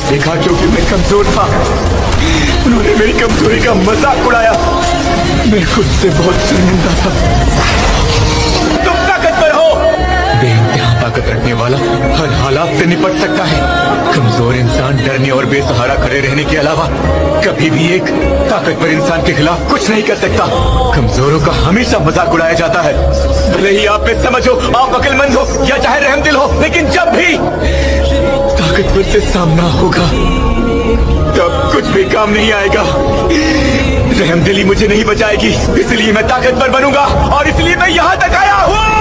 देखा क्योंकि मैं कमजोर था, उन्होंने मेरी कमजोरी का मजाक उड़ाया। मैं खुद से बहुत शर्मिंदा था। तुम ताकतवर हो। बेइंतहा ताकत रखने वाला हर हालात से निपट सकता है। कमजोर इंसान डरने और बेसहारा खड़े रहने के अलावा कभी भी एक ताकतवर इंसान के खिलाफ कुछ नहीं कर सकता। कमजोरों का हमेशा मजाक उड़ाया जाता है। भले ही आप में समझ हो, आप अक्लमंद हो या चाहे रहमदिल हो, लेकिन जब भी ताकतवर से सामना होगा तब कुछ भी काम नहीं आएगा। रहमदिली मुझे नहीं बचाएगी, इसलिए मैं ताकतवर बनूंगा और इसलिए मैं यहाँ तक आया हूँ।